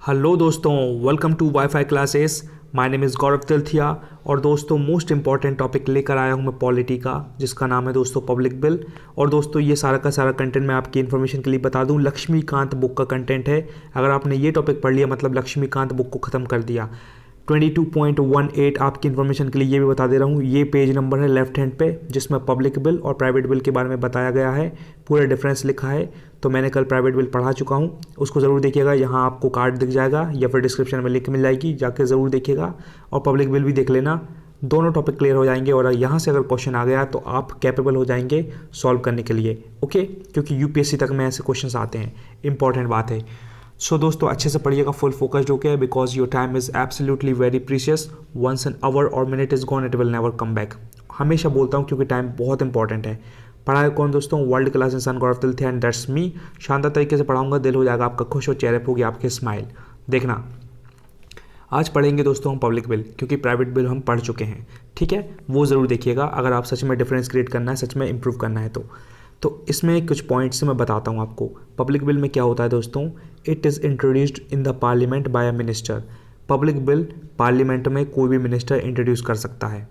Hello दोस्तों, welcome to WiFi classes. My name is Gaurav Tilthiya. और दोस्तों मोस्ट इंपॉर्टेंट टॉपिक लेकर आया हूँ मैं पॉलिटी का, जिसका नाम है दोस्तों पब्लिक बिल। और दोस्तों ये सारा का सारा कंटेंट मैं आपकी इन्फॉर्मेशन के लिए बता दूँ, लक्ष्मीकांत बुक का कंटेंट है। अगर आपने ये टॉपिक पढ़ लिया मतलब लक्ष्मीकांत बुक को ख़त्म कर दिया। 22.18 आपकी इन्फॉर्मेशन के लिए ये भी बता दे रहा हूँ, ये पेज नंबर है लेफ्ट हैंड पे, जिसमें पब्लिक बिल और प्राइवेट बिल के बारे में बताया गया है, पूरा डिफरेंस लिखा है। तो मैंने कल प्राइवेट बिल पढ़ा चुका हूँ, उसको ज़रूर देखिएगा। यहाँ आपको कार्ड दिख जाएगा या फिर डिस्क्रिप्शन में लिंक मिल जाएगी, जाके ज़रूर देखिएगा। और पब्लिक बिल भी देख लेना, दोनों टॉपिक क्लियर हो जाएंगे। और यहाँ से अगर क्वेश्चन आ गया तो आप कैपेबल हो जाएंगे सॉल्व करने के लिए, ओके। क्योंकि यूपीएससी तक में ऐसे क्वेश्चन आते हैं, इंपॉर्टेंट बात है। सो दोस्तों अच्छे से पढ़िएगा, फुल फोकस्ड होकर, because your time is absolutely very precious. Once an hour और minute is gone, it will never come back. हमेशा बोलता हूँ क्योंकि टाइम बहुत इंपॉर्टेंट है। पढ़ाए कौन दोस्तों? वर्ल्ड क्लास इंसान गौरव तिलथिया, एंड दैट्स मी। शानदार तरीके से पढ़ाऊंगा, दिल हो जाएगा आपका खुश और चेहरे पर होगी आपके स्माइल। देखना, आज पढ़ेंगे दोस्तों हम पब्लिक बिल, क्योंकि प्राइवेट बिल हम पढ़ चुके हैं, ठीक है। वो ज़रूर देखिएगा अगर आप सच में डिफरेंस क्रिएट करना है, सच में इंप्रूव करना है तो इसमें कुछ पॉइंट्स मैं बताता हूँ आपको। पब्लिक बिल में क्या होता है दोस्तों? It is introduced in the parliament by a minister. Public bill parliament में कोई भी मिनिस्टर इंट्रोड्यूस कर सकता है,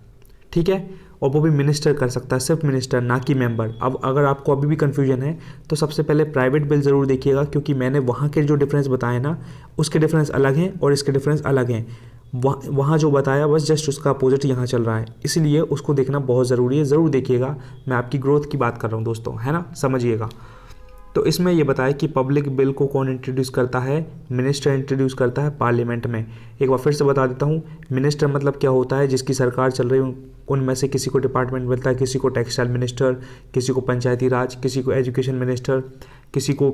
ठीक है। और वो भी मिनिस्टर कर सकता है, सिर्फ मिनिस्टर, ना कि मेंबर। अब अगर आपको अभी भी कन्फ्यूजन है तो सबसे पहले प्राइवेट बिल ज़रूर देखिएगा, क्योंकि मैंने वहाँ के जो डिफरेंस बताए ना, उसके डिफरेंस अलग हैं और इसके डिफरेंस अलग हैं। वहाँ जो बताया बस जस्ट उसका अपोजिट यहाँ चल रहा है, इसलिए उसको देखना बहुत ज़रूरी है। ज़रूर देखिएगा, मैं आपकी ग्रोथ की बात कर रहा हूँ दोस्तों, है ना, समझिएगा। तो इसमें ये बताया कि पब्लिक बिल को कौन इंट्रोड्यूस करता है? मिनिस्टर इंट्रोड्यूस करता है पार्लियामेंट में। एक बार फिर से बता देता हूँ, मिनिस्टर मतलब क्या होता है? जिसकी सरकार चल रही है उनमें से किसी को डिपार्टमेंट मिलता है, किसी को टेक्सटाइल मिनिस्टर, किसी को पंचायती राज, किसी को एजुकेशन मिनिस्टर, किसी को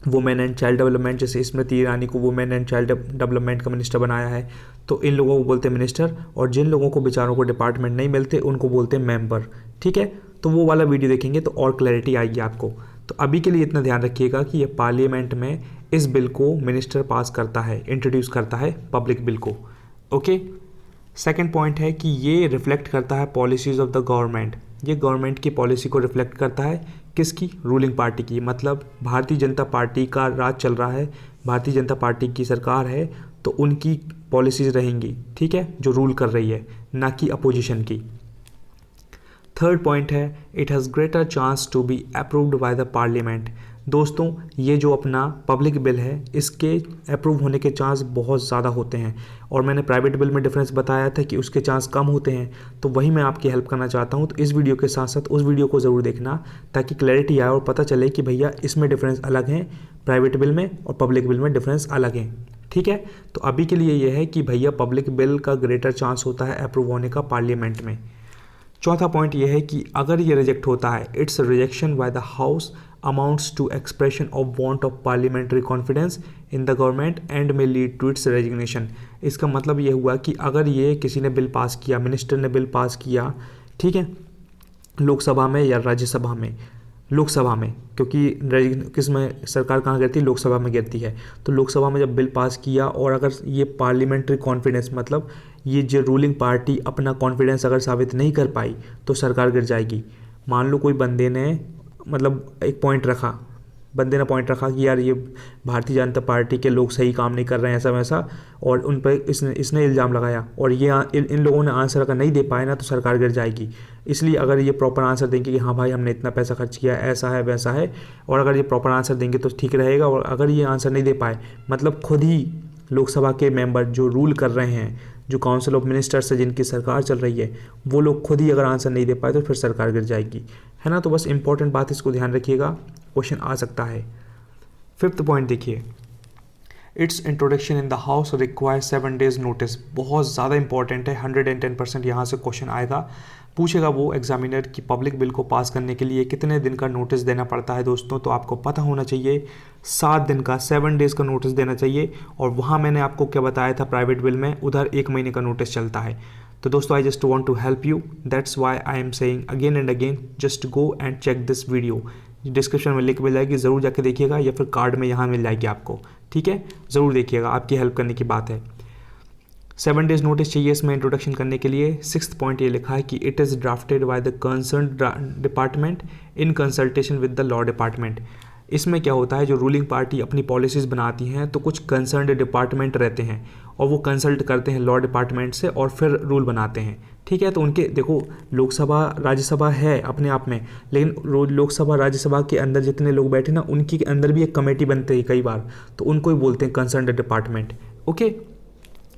वुमेन एंड चाइल्ड डेवलपमेंट, जैसे स्मृति ईरानी को वुमेन एंड चाइल्ड डेवलपमेंट का मिनिस्टर बनाया है। तो इन लोगों को बोलते हैं मिनिस्टर, और जिन लोगों को बेचारों को डिपार्टमेंट नहीं मिलते उनको बोलते हैं मेंबर, ठीक है। तो वो वाला वीडियो देखेंगे तो और क्लैरिटी आएगी आपको। तो अभी के लिए इतना ध्यान रखिएगा कि ये पार्लियामेंट में इस बिल को मिनिस्टर पास करता है, इंट्रोड्यूस करता है पब्लिक बिल को, ओके। सेकेंड पॉइंट है कि ये रिफ्लेक्ट करता है पॉलिसीज़ ऑफ द गवर्नमेंट। ये गवर्नमेंट की पॉलिसी को रिफ्लेक्ट करता है, किसकी? रूलिंग पार्टी की। मतलब भारतीय जनता पार्टी का राज चल रहा है, भारतीय जनता पार्टी की सरकार है, तो उनकी पॉलिसीज़ रहेंगी, ठीक है, जो रूल कर रही है, ना कि अपोजिशन की। थर्ड पॉइंट है, it has greater chance to be approved by the parliament. दोस्तों ये जो अपना पब्लिक बिल है, इसके अप्रूव होने के चांस बहुत ज़्यादा होते हैं। और मैंने प्राइवेट बिल में डिफरेंस बताया था कि उसके चांस कम होते हैं, तो वही मैं आपकी हेल्प करना चाहता हूँ। तो इस वीडियो के साथ साथ उस वीडियो को ज़रूर देखना, ताकि क्लैरिटी आए और पता चले कि भैया इसमें डिफरेंस अलग हैं, प्राइवेट बिल में और पब्लिक बिल में डिफरेंस अलग हैं, ठीक है। तो अभी के लिए ये है कि भैया पब्लिक बिल का ग्रेटर चांस होता है अप्रूव होने का पार्लियामेंट में। चौथा पॉइंट ये है कि अगर ये रिजेक्ट होता है, it's rejection by the house amounts to expression of want of parliamentary confidence in the government and may lead to its resignation। इसका मतलब ये हुआ कि अगर ये किसी ने बिल पास किया, मिनिस्टर ने बिल पास किया, ठीक है, लोकसभा में या राज्यसभा में, लोकसभा में, क्योंकि किस में सरकार कहाँ गिरती है? लोकसभा में गिरती है। तो लोकसभा में जब बिल पास किया और अगर ये पार्लियामेंट्री कॉन्फिडेंस, मतलब ये जो रूलिंग पार्टी अपना कॉन्फिडेंस अगर साबित नहीं कर पाई तो सरकार गिर जाएगी। मान लो कोई बंदे ने मतलब एक पॉइंट रखा, बंदे ने पॉइंट रखा कि यार ये भारतीय जनता पार्टी के लोग सही काम नहीं कर रहे हैं, ऐसा वैसा, और उन पर इसने इल्ज़ाम लगाया, और ये इन लोगों ने आंसर अगर नहीं दे पाए ना तो सरकार गिर जाएगी। इसलिए अगर ये प्रॉपर आंसर देंगे कि हाँ भाई हमने इतना पैसा खर्च किया, ऐसा है वैसा है, और अगर ये प्रॉपर आंसर देंगे तो ठीक रहेगा। और अगर ये आंसर नहीं दे पाए, मतलब खुद ही लोकसभा के मेंबर जो रूल कर रहे हैं, जो काउंसिल ऑफ मिनिस्टर्स है, जिनकी सरकार चल रही है, वो लोग खुद ही अगर आंसर नहीं दे पाए तो फिर सरकार गिर जाएगी, है ना। तो बस इंपॉर्टेंट बात, इसको ध्यान रखिएगा, क्वेश्चन आ सकता है। फिफ्थ पॉइंट देखिए, it's introduction in the house require 7 days notice. बहुत ज़्यादा इंपॉर्टेंट है, 110% यहाँ से क्वेश्चन आएगा, पूछेगा वो एग्जामिनर कि पब्लिक बिल को पास करने के लिए कितने दिन का नोटिस देना पड़ता है दोस्तों। तो आपको पता होना चाहिए 7 दिन का, 7 days का नोटिस देना चाहिए। और वहाँ मैंने आपको क्या बताया था प्राइवेट बिल में, उधर 1 महीने का नोटिस चलता है। तो दोस्तों I just want to help you, that's why I am saying again and again, just go and check this video. Description में लिंक मिल जाएगी, ज़रूर जाके देखिएगा, या फिर कार्ड में यहाँ मिल जाएगी आपको, ठीक है, ज़रूर देखिएगा, आपकी हेल्प करने की बात है। 7 days नोटिस चाहिए इसमें इंट्रोडक्शन करने के लिए। 6th पॉइंट ये लिखा है कि it is drafted by the concern department in consultation with the law department. इसमें क्या होता है, जो रूलिंग पार्टी अपनी पॉलिसीज़ बनाती हैं तो कुछ कंसर्न्ड डिपार्टमेंट रहते हैं और वो कंसल्ट करते हैं लॉ डिपार्टमेंट से और फिर रूल बनाते हैं। ठीक है, तो उनके देखो लोकसभा राज्यसभा है अपने आप में, लेकिन लोकसभा राज्यसभा के अंदर जितने लोग बैठे ना उनके अंदर भी एक कमेटी बनती है कई बार, तो उनको ही बोलते हैं कंसर्न्ड डिपार्टमेंट। ओके,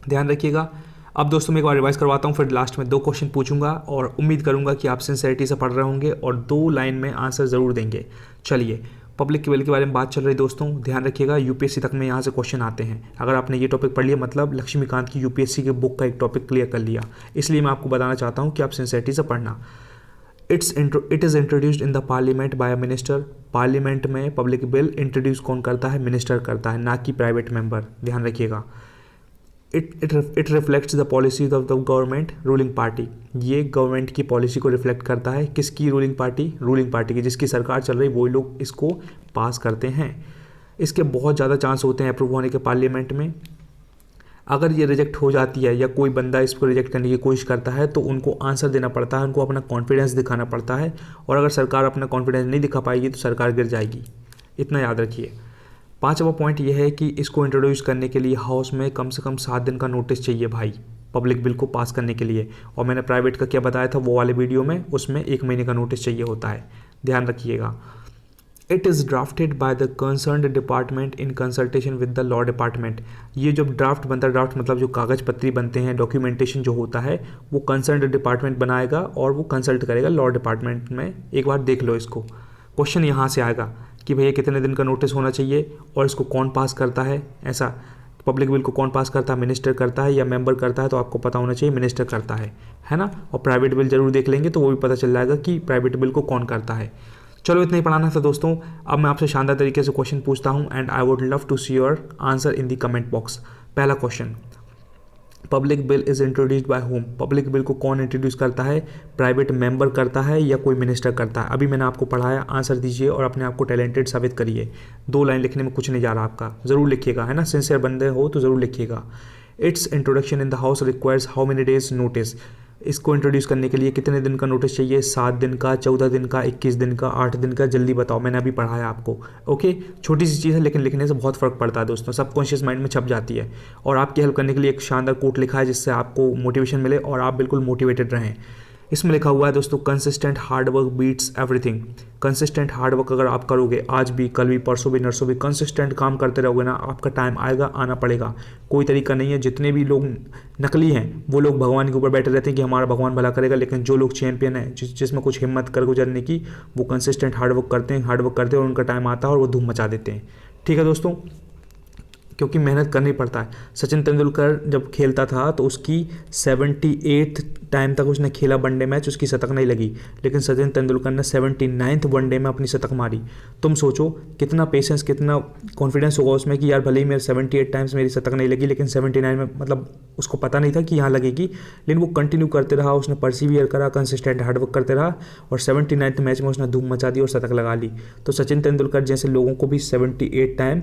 ध्यान रखिएगा। अब दोस्तों मैं एक बार रिवाइज करवाता हूँ, फिर लास्ट में 2 क्वेश्चन पूछूंगा और उम्मीद करूंगा कि आप सिंसेरिटी से पढ़ रहे होंगे और 2 लाइन में आंसर ज़रूर देंगे। चलिए, पब्लिक बिल के बारे में बात चल रही दोस्तों, ध्यान रखिएगा। यूपीएससी तक में यहाँ से क्वेश्चन आते हैं। अगर आपने ये टॉपिक पढ़ लिया मतलब लक्ष्मीकांत की यूपीएससी के बुक का एक टॉपिक क्लियर कर लिया, इसलिए मैं आपको बताना चाहता हूँ कि आप सिंसेरिटी से पढ़ना। It is introduced in the parliament by a minister. Parliament में पब्लिक बिल इंट्रोड्यूस कौन करता है? मिनिस्टर करता है, ना कि प्राइवेट मेंबर। ध्यान रखिएगा। It reflects the policies of the government ruling party. ये गवर्नमेंट की पॉलिसी को रिफ्लेक्ट करता है। किसकी रूलिंग पार्टी? रूलिंग पार्टी की, जिसकी सरकार चल रही वही लोग इसको पास करते हैं। इसके बहुत ज़्यादा चांस होते हैं अप्रूव होने के पार्लियामेंट में। अगर ये रिजेक्ट हो जाती है या कोई बंदा इसको रिजेक्ट करने की कोशिश करता है तो उनको आंसर देना पड़ता है, उनको अपना कॉन्फिडेंस दिखाना पड़ता है, और अगर सरकार अपना कॉन्फिडेंस नहीं दिखा पाएगी तो सरकार गिर जाएगी। इतना याद रखिए। 5वां पॉइंट यह है कि इसको इंट्रोड्यूस करने के लिए हाउस में कम से कम 7 दिन का नोटिस चाहिए भाई, पब्लिक बिल को पास करने के लिए। और मैंने प्राइवेट का क्या बताया था वो वाले वीडियो में, उसमें 1 महीने का नोटिस चाहिए होता है। ध्यान रखिएगा। It is drafted by the concerned department in consultation with the law department. ये जब ड्राफ्ट बनता है, ड्राफ्ट मतलब जो कागज़ पत्री बनते हैं, डॉक्यूमेंटेशन जो होता है वो कंसर्न्ड डिपार्टमेंट बनाएगा और वो कंसल्ट करेगा लॉ डिपार्टमेंट में। एक बार देख लो इसको, क्वेश्चन यहाँ से आएगा कि भैया कितने दिन का नोटिस होना चाहिए और इसको कौन पास करता है। ऐसा पब्लिक बिल को कौन पास करता है? मिनिस्टर करता है या मेंबर करता है? तो आपको पता होना चाहिए मिनिस्टर करता है ना। और प्राइवेट बिल जरूर देख लेंगे तो वो भी पता चल जाएगा कि प्राइवेट बिल को कौन करता है। चलो इतना ही पढ़ाना था दोस्तों। अब मैं आपसे शानदार तरीके से क्वेश्चन पूछता हूँ and I would love to see your answer in the comment box. पहला question, public bill is introduced by home. Public bill को कौन इंट्रोड्यूस करता है? प्राइवेट मेंबर करता है या कोई मिनिस्टर करता है? अभी मैंने आपको पढ़ाया, आंसर दीजिए और अपने आप को टैलेंटेड साबित करिए। 2 लाइन लिखने में कुछ नहीं जा रहा आपका, ज़रूर लिखिएगा, है ना। सिंसियर बंदे हो तो ज़रूर लिखिएगा। It's introduction in the house requires how many days notice. इसको इंट्रोड्यूस करने के लिए कितने दिन का नोटिस चाहिए? 7 दिन का, 14 दिन का, 21 दिन का, 8 दिन का? जल्दी बताओ, मैंने अभी पढ़ाया आपको। ओके, छोटी सी चीज़ है लेकिन लिखने से बहुत फ़र्क पड़ता है दोस्तों, सबकॉन्शियस माइंड में छप जाती है। और आपकी हेल्प करने के लिए एक शानदार कोट लिखा है जिससे आपको मोटिवेशन मिले और आप बिल्कुल मोटिवेटेड रहें। इसमें लिखा हुआ है दोस्तों, consistent hard work beats everything. Consistent hard work अगर आप करोगे, आज भी, कल भी, परसों भी, नरसों भी कंसिस्टेंट काम करते रहोगे ना, आपका टाइम आएगा, आना पड़ेगा। कोई तरीका नहीं है। जितने भी लोग नकली हैं वो लोग भगवान के ऊपर बैठे रहते हैं कि हमारा भगवान भला करेगा, लेकिन जो लोग चैंपियन हैं, जिसमें कुछ हिम्मत कर गुजरने की, वो कंसिस्टेंट हार्ड वर्क करते हैं और उनका टाइम आता है और वो धूम मचा देते हैं। ठीक है दोस्तों, क्योंकि मेहनत करनी पड़ता है। सचिन तेंदुलकर जब खेलता था तो उसकी 78th टाइम तक उसने खेला वनडे मैच, उसकी शतक नहीं लगी, लेकिन सचिन तेंदुलकर ने 79th वनडे में अपनी शतक मारी। तुम सोचो कितना पेशेंस, कितना कॉन्फिडेंस होगा उसमें कि यार भले ही मेरे 78 टाइम्स मेरी शतक नहीं लगी, लेकिन 79 में मतलब उसको पता नहीं था कि यहाँ लगेगी, लेकिन वो कंटिन्यू करते रहा, उसने परसिवियर करा, कंसिस्टेंट हार्डवर्क करते रहा और 79th मैच में उसने धूम मचा दी और शतक लगा ली। तो सचिन तेंदुलकर जैसे लोगों को भी 78 टाइम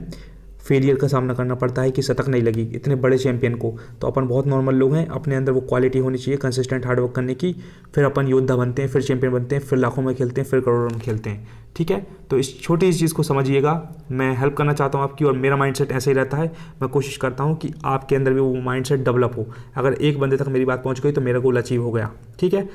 फेलियर का सामना करना पड़ता है कि शतक नहीं लगी, इतने बड़े चैंपियन को। तो अपन बहुत नॉर्मल लोग हैं, अपने अंदर वो क्वालिटी होनी चाहिए कंसिस्टेंट हार्डवर्क करने की, फिर अपन योद्धा बनते हैं, फिर चैंपियन बनते हैं, फिर लाखों में खेलते हैं, फिर करोड़ों में खेलते हैं। ठीक है, तो इस छोटी सी चीज़ को समझिएगा। मैं हेल्प करना चाहता हूँ आपकी और मेरा माइंडसेट ऐसे ही रहता है। मैं कोशिश करता हूँ कि आपके अंदर भी वो माइंडसेट डेवलप हो। अगर एक बंदे तक मेरी बात पहुँच गई तो मेरा गोल अचीव हो गया। ठीक है,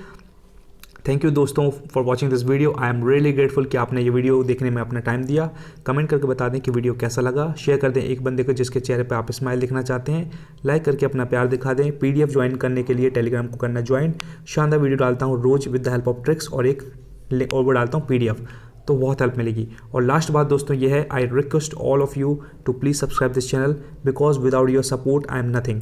थैंक यू दोस्तों for watching this video. I am really grateful कि आपने ये वीडियो देखने में अपना टाइम दिया। कमेंट करके बता दें कि वीडियो कैसा लगा, शेयर कर दें एक बंदे को जिसके चेहरे पे आप स्माइल दिखना चाहते हैं, लाइक करके अपना प्यार दिखा दें। PDF ज्वाइन करने के लिए टेलीग्राम को करना ज्वाइन। शानदार वीडियो डालता हूँ रोज़ with the help of tricks और वो डालता हूँ PDF, तो बहुत हेल्प मिलेगी। और लास्ट बात दोस्तों ये है, I request all of you to please subscribe this channel because without your support I am nothing.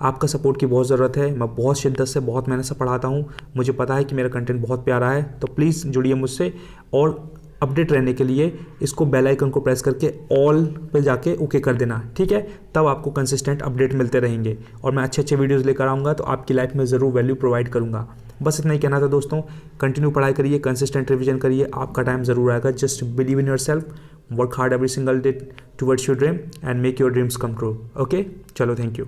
आपका सपोर्ट की बहुत ज़रूरत है। मैं बहुत शिद्दत से, बहुत मेहनत से पढ़ाता हूँ। मुझे पता है कि मेरा कंटेंट बहुत प्यारा है, तो प्लीज़ जुड़िए मुझसे। और अपडेट रहने के लिए इसको बेल आइकन को प्रेस करके ऑल पे जाके ओके कर देना। ठीक है, तब आपको कंसिस्टेंट अपडेट मिलते रहेंगे और मैं अच्छे अच्छे वीडियोज़ लेकर आऊँगा, तो आपकी लाइफ में ज़रूर वैल्यू प्रोवाइड करूँगा। बस इतना ही कहना था दोस्तों। कंटिन्यू पढ़ाई करिए, कंसिस्टेंट रिवीजन करिए, आपका टाइम ज़रूर आएगा। Just believe in your self, work hard every single day towards your dream and make your dreams come true. Okay, चलो, थैंक यू।